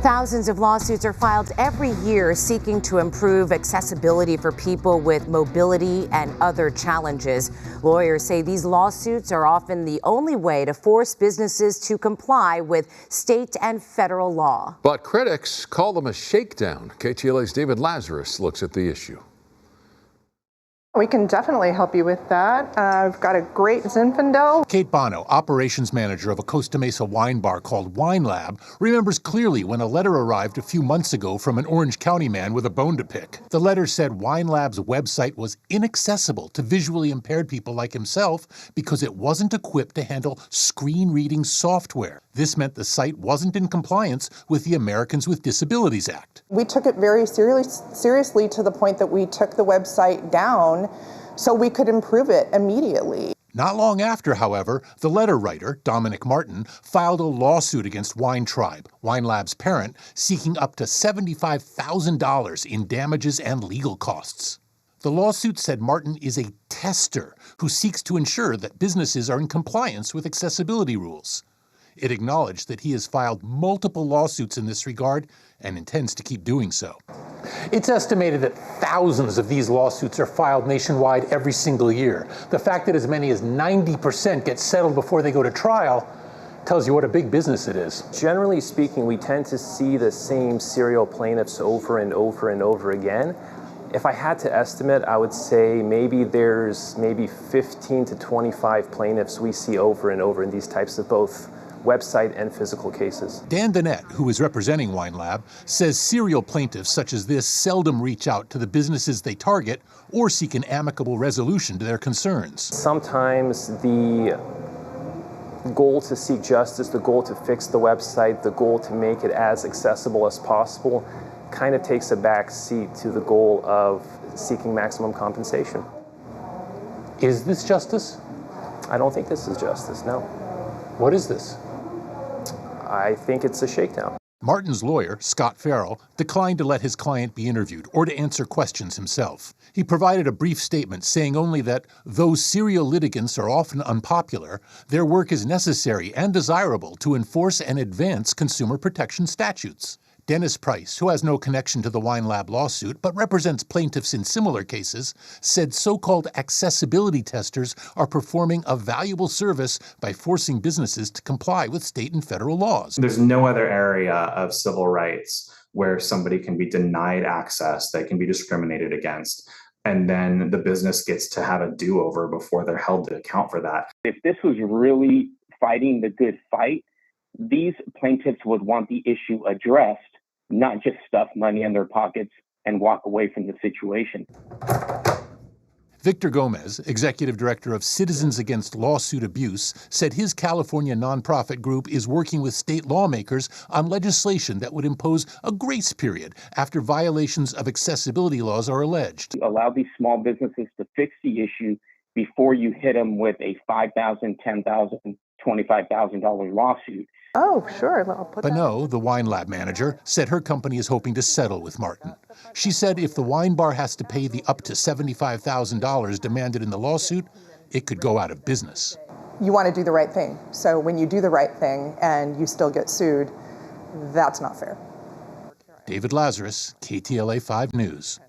Thousands of lawsuits are filed every year seeking to improve accessibility for people with mobility and other challenges. Lawyers say these lawsuits are often the only way to force businesses to comply with state and federal law. But critics call them a shakedown. KTLA's David Lazarus looks at the issue. We can definitely help you with that. I've got a great Zinfandel. Kate Bono, operations manager of a Costa Mesa wine bar called Wine Lab, remembers clearly when a letter arrived a few months ago from an Orange County man with a bone to pick. The letter said Wine Lab's website was inaccessible to visually impaired people like himself because it wasn't equipped to handle screen reading software. This meant the site wasn't in compliance with the Americans with Disabilities Act. We took it very seriously to the point that we took the website down so we could improve it immediately. Not long after, however, the letter writer, Dominic Martin, filed a lawsuit against Wine Tribe, Wine Lab's parent, seeking up to $75,000 in damages and legal costs. The lawsuit said Martin is a tester who seeks to ensure that businesses are in compliance with accessibility rules. It acknowledged that he has filed multiple lawsuits in this regard and intends to keep doing so. It's estimated that thousands of these lawsuits are filed nationwide every single year. The fact that as many as 90% get settled before they go to trial tells you what a big business it is. Generally speaking, we tend to see the same serial plaintiffs over and over and over again. If I had to estimate, I would say there's 15 to 25 plaintiffs we see over and over in these types of both website and physical cases. Dan Dennett, who is representing Wine Lab, says serial plaintiffs such as this seldom reach out to the businesses they target or seek an amicable resolution to their concerns. Sometimes the goal to seek justice, the goal to fix the website, the goal to make it as accessible as possible kind of takes a back seat to the goal of seeking maximum compensation. Is this justice? I don't think this is justice, no. What is this? I think it's a shakedown. Martin's lawyer, Scott Farrell, declined to let his client be interviewed or to answer questions himself. He provided a brief statement saying only that, though serial litigants are often unpopular, their work is necessary and desirable to enforce and advance consumer protection statutes. Dennis Price, who has no connection to the Wine Lab lawsuit but represents plaintiffs in similar cases, said so-called accessibility testers are performing a valuable service by forcing businesses to comply with state and federal laws. There's no other area of civil rights where somebody can be denied access, they can be discriminated against, and then the business gets to have a do-over before they're held to account for that. If this was really fighting the good fight, these plaintiffs would want the issue addressed, not just stuff money in their pockets and walk away from the situation. Victor Gomez, executive director of Citizens Against Lawsuit Abuse, said his California nonprofit group is working with state lawmakers on legislation that would impose a grace period after violations of accessibility laws are alleged. Allow these small businesses to fix the issue before you hit them with a $5,000, $10,000, $25,000 lawsuit. Oh, sure. I'll put Bonneau, the Wine Lab manager, said her company is hoping to settle with Martin. She said if the wine bar has to pay the up to $75,000 demanded in the lawsuit, it could go out of business. You want to do the right thing. So when you do the right thing and you still get sued, that's not fair. David Lazarus, KTLA 5 News.